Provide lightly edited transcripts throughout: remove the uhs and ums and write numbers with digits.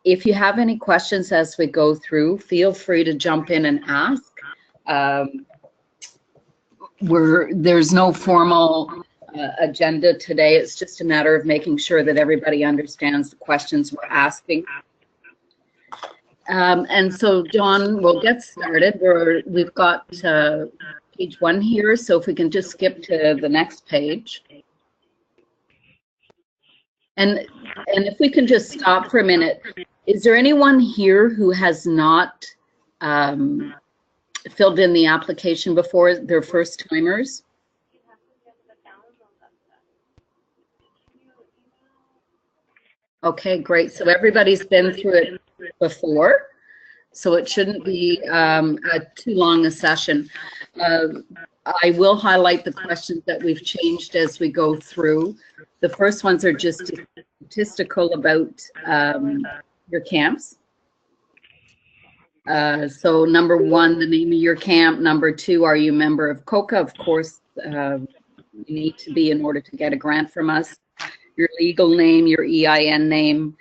If you have any questions as we go through, feel free to jump in and ask. There's no formal agenda today. It's just a matter of making sure that everybody understands the questions we're asking. And so, John, we'll get started. We've got page 1 here, so if we can just skip to the next page. And if we can just stop for a minute, is there anyone here who has not filled in the application before, their first timers? Okay, great. So everybody's been through it before, so it shouldn't be too long a session. I will highlight the questions that we've changed as we go through. The first ones are just statistical about your camps. So number 1, the name of your camp. Number 2, are you a member of COCA? Of course, you need to be in order to get a grant from us. Your legal name, your EIN name,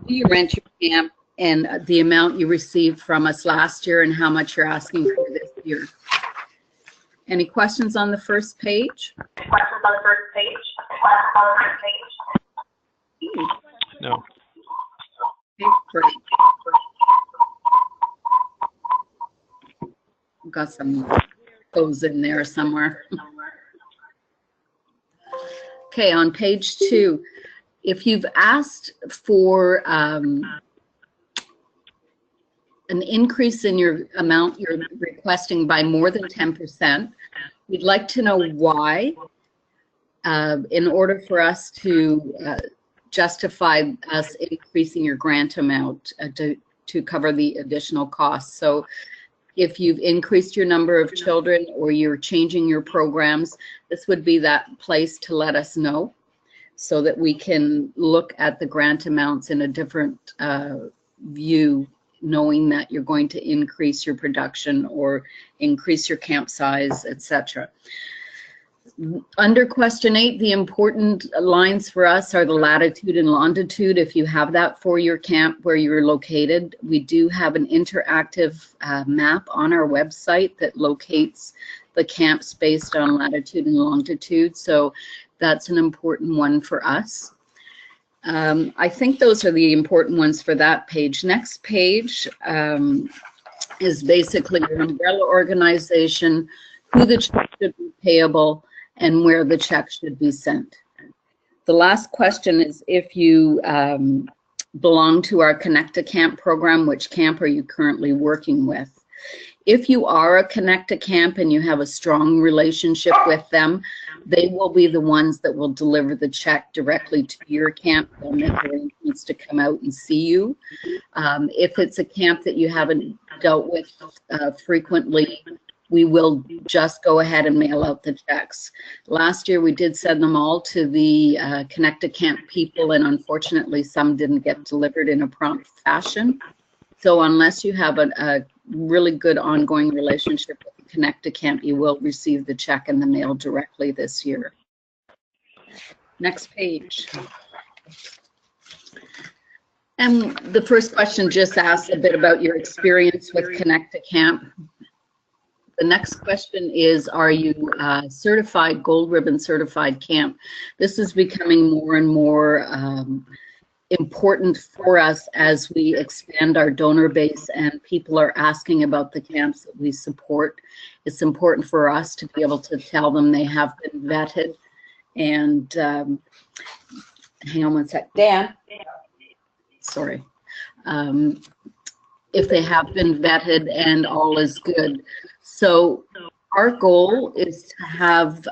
do you rent your camp, and the amount you received from us last year and how much you're asking for this year. Any questions on the first page? Questions on the first page? No. Okay, great. Got some those in there somewhere. Okay, on page 2, if you've asked for an increase in your amount you're requesting by more than 10%, we'd like to know why, in order for us to justify us increasing your grant amount to cover the additional costs. So if you've increased your number of children or you're changing your programs, this would be that place to let us know so that we can look at the grant amounts in a different view, knowing that you're going to increase your production or increase your camp size, etc. Under question 8, the important lines for us are the latitude and longitude. If you have that for your camp where you're located, we do have an interactive map on our website that locates the camps based on latitude and longitude. So that's an important one for us. I think those are the important ones for that page. Next page is basically your umbrella organization, who the check should be payable, and where the check should be sent. The last question is if you belong to our Connect a Camp program, which camp are you currently working with? If you are a Connect a Camp and you have a strong relationship with them, they will be the ones that will deliver the check directly to your camp. They'll make arrangements to come out and see you. If it's a camp that you haven't dealt with frequently, we will just go ahead and mail out the checks. Last year, we did send them all to the Connect a Camp people, and unfortunately, some didn't get delivered in a prompt fashion. So unless you have a really good ongoing relationship with the Connect a Camp, you will receive the check in the mail directly this year. Next page. And the first question just asks a bit about your experience with Connect a Camp. The next question is, are you certified, gold ribbon certified camp? This is becoming more and more important for us as we expand our donor base and people are asking about the camps that we support. It's important for us to be able to tell them they have been vetted. And hang on one sec, Dan. Sorry. If they have been vetted and all is good. So our goal is to have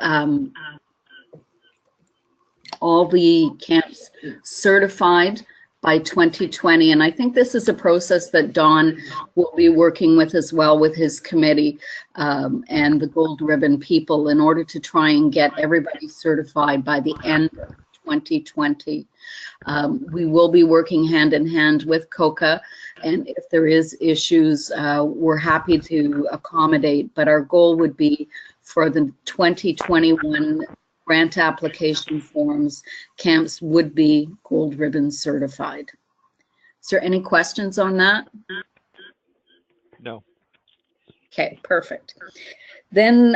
all the camps certified by 2020. And I think this is a process that Don will be working with as well with his committee and the gold ribbon people in order to try and get everybody certified by the end of 2020. We will be working hand in hand with COCA, and if there is issues, we're happy to accommodate, but our goal would be for the 2021 grant application forms, camps would be gold ribbon certified. Is there any questions on that? No. Okay, perfect. Then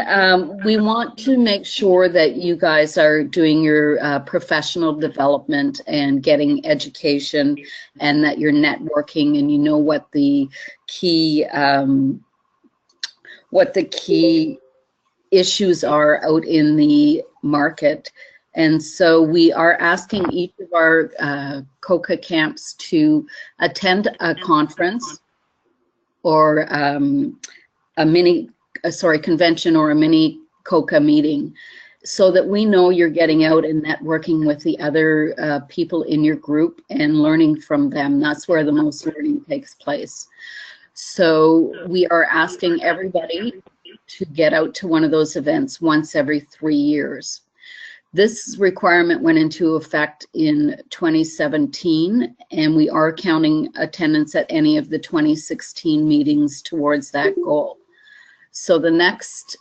we want to make sure that you guys are doing your professional development and getting education, and that you're networking and you know what the key issues are out in the market. And so we are asking each of our COCA camps to attend a conference or a convention or a mini COCA meeting, so that we know you're getting out and networking with the other people in your group and learning from them. That's where the most learning takes place. So we are asking everybody to get out to one of those events once every 3 years. This requirement went into effect in 2017, and we are counting attendance at any of the 2016 meetings towards that goal. So the next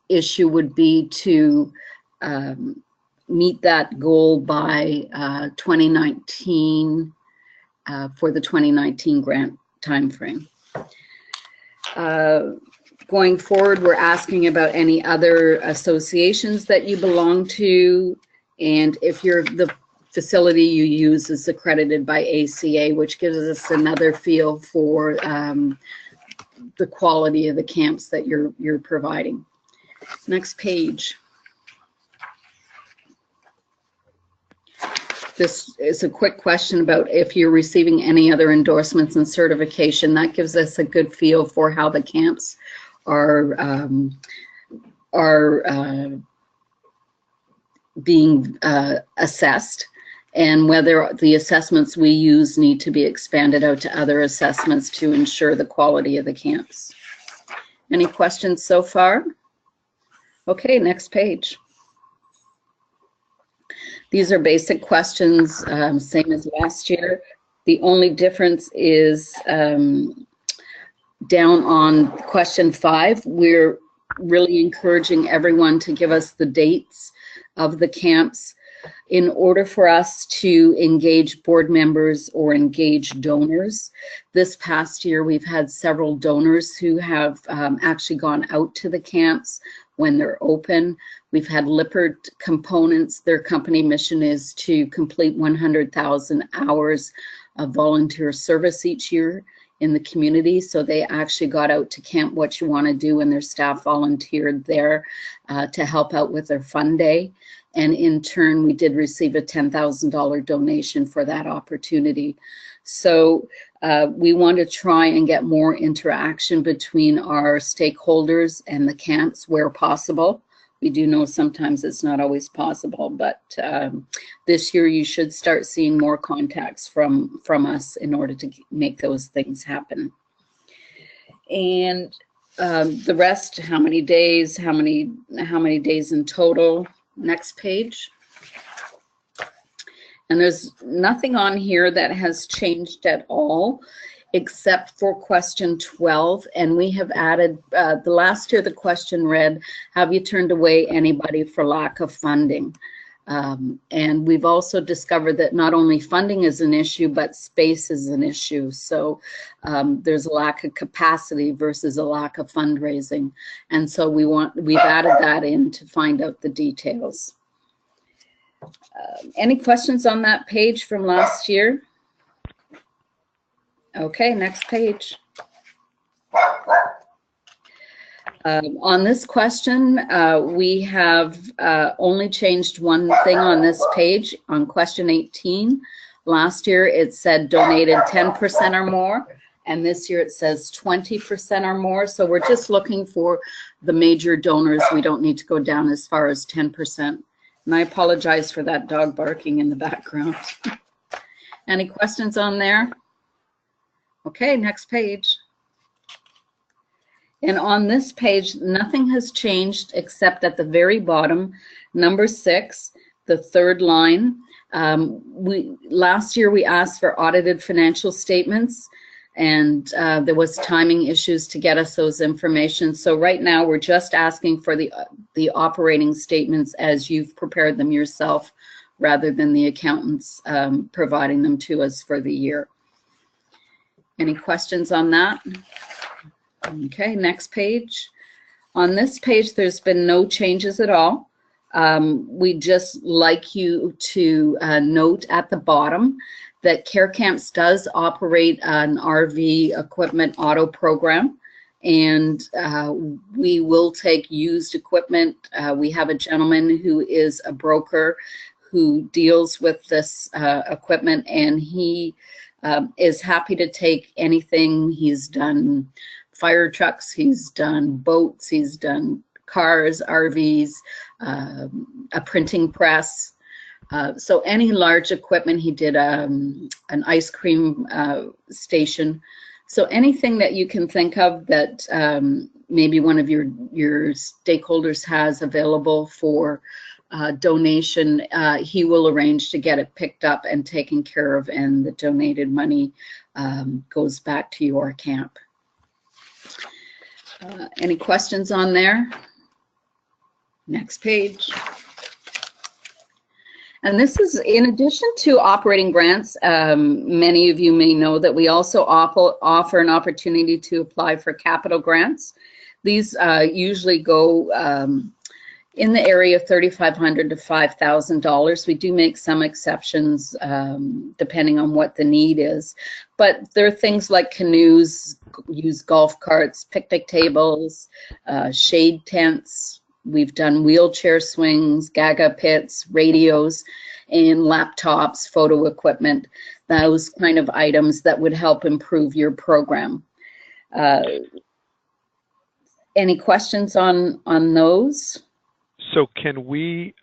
issue would be to meet that goal by 2019 for the 2019 grant timeframe. Going forward, we're asking about any other associations that you belong to, and if the facility you use is accredited by ACA, which gives us another feel for the quality of the camps that you're providing. Next page. This is a quick question about if you're receiving any other endorsements and certification. That gives us a good feel for how the camps are being assessed, and whether the assessments we use need to be expanded out to other assessments to ensure the quality of the camps. Any questions so far? Okay, next page. These are basic questions, same as last year. The only difference is down on question 5, we're really encouraging everyone to give us the dates of the camps in order for us to engage board members or engage donors. This past year, we've had several donors who have actually gone out to the camps when they're open. We've had Lippert Components. Their company mission is to complete 100,000 hours of volunteer service each year in the community. So they actually got out to Camp What You Want to Do, and their staff volunteered there to help out with their fun day. And in turn, we did receive a $10,000 donation for that opportunity. So we want to try and get more interaction between our stakeholders and the camps where possible. We do know sometimes it's not always possible, but this year you should start seeing more contacts from us in order to make those things happen. And the rest, how many days, how many days in total? Next page. And there's nothing on here that has changed at all, except for question 12. And we have added, the last year the question read, have you turned away anybody for lack of funding? And we've also discovered that not only funding is an issue, but space is an issue. So there's a lack of capacity versus a lack of fundraising. And so we've added that in to find out the details. Any questions on that page from last year? Okay, next page. On this question, we have only changed one thing on this page. On question 18, last year it said donated 10% or more, and this year it says 20% or more. So we're just looking for the major donors. We don't need to go down as far as 10%. And I apologize for that dog barking in the background. Any questions on there? Okay, next page. And on this page, nothing has changed except at the very bottom, number 6, the third line. Last year we asked for audited financial statements, and there was timing issues to get us those information. So right now we're just asking for the operating statements as you've prepared them yourself rather than the accountants providing them to us for the year. Any questions on that? Okay, next page. On this page, there's been no changes at all. We just like you to note at the bottom that Care Camps does operate an RV equipment auto program, and we will take used equipment. We have a gentleman who is a broker who deals with this equipment, and he is happy to take anything. He's done fire trucks, he's done boats, he's done cars, RVs, a printing press. So any large equipment. He did an ice cream station. So anything that you can think of that maybe one of your stakeholders has available for donation, he will arrange to get it picked up and taken care of, and the donated money goes back to your camp. Any questions on there? Next page. And this is in addition to operating grants. Many of you may know that we also offer an opportunity to apply for capital grants. These usually go in the area of $3,500 to $5,000. We do make some exceptions depending on what the need is. But there are things like canoes, used golf carts, picnic tables, shade tents. We've done wheelchair swings, gaga pits, radios, and laptops, photo equipment, those kind of items that would help improve your program. Any questions on those? So can we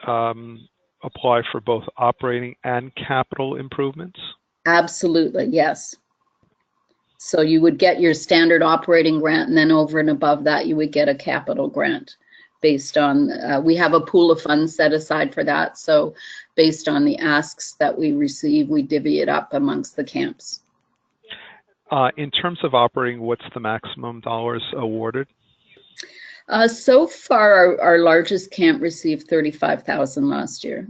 apply for both operating and capital improvements? Absolutely, yes. So you would get your standard operating grant, and then over and above that, you would get a capital grant based on, we have a pool of funds set aside for that. So based on the asks that we receive, we divvy it up amongst the camps. In terms of operating, what's the maximum dollars awarded? So far, our largest camp received $35,000 last year.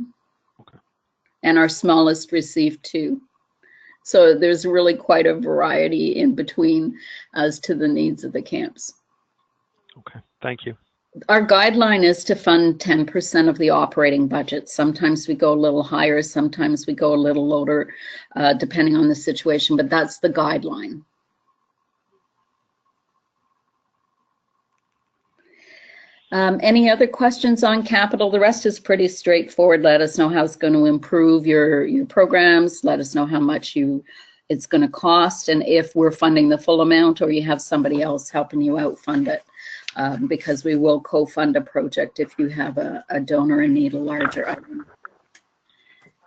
Okay. And our smallest received $2 million. So there's really quite a variety in between as to the needs of the camps. Okay, thank you. Our guideline is to fund 10% of the operating budget. Sometimes we go a little higher, sometimes we go a little lower, depending on the situation, but that's the guideline. Any other questions on capital? The rest is pretty straightforward. Let us know how it's going to improve your programs. Let us know how much it's going to cost, and if we're funding the full amount or you have somebody else helping you out fund it. Because we will co-fund a project if you have a donor and need a larger item.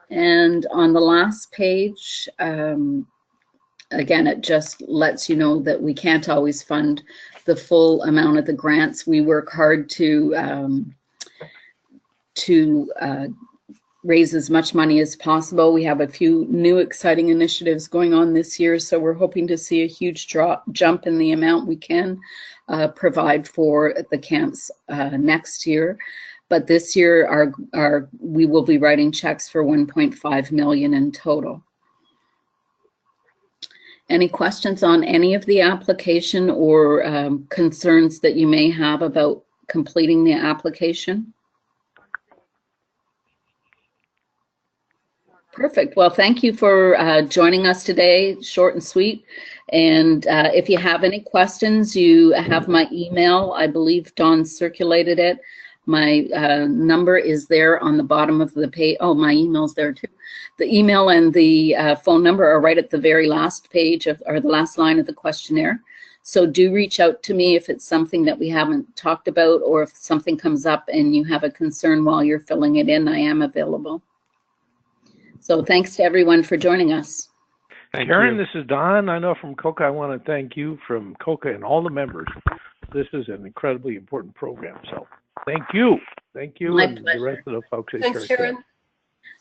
And on the last page, again, it just lets you know that we can't always fund the full amount of the grants. We work hard to raise as much money as possible. We have a few new exciting initiatives going on this year, so we're hoping to see a huge jump in the amount we can provide for the camps next year. But this year, we will be writing checks for $1.5 million in total. Any questions on any of the application or concerns that you may have about completing the application? Perfect. Well, thank you for joining us today, short and sweet. And if you have any questions, you have my email. I believe Dawn circulated it. My number is there on the bottom of the page. Oh, my email's there too. The email and the phone number are right at the very last page or the last line of the questionnaire. So do reach out to me if it's something that we haven't talked about, or if something comes up and you have a concern while you're filling it in. I am available. So thanks to everyone for joining us. Karen, this is Don. I know from COCA, I want to thank you from COCA and all the members. This is an incredibly important program. So thank you. Thank you. My and pleasure. the rest of the folks at Thanks, Care Karen. Camp.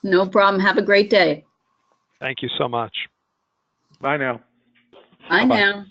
No problem. Have a great day. Thank you so much. Bye now. Bye Bye-bye. now.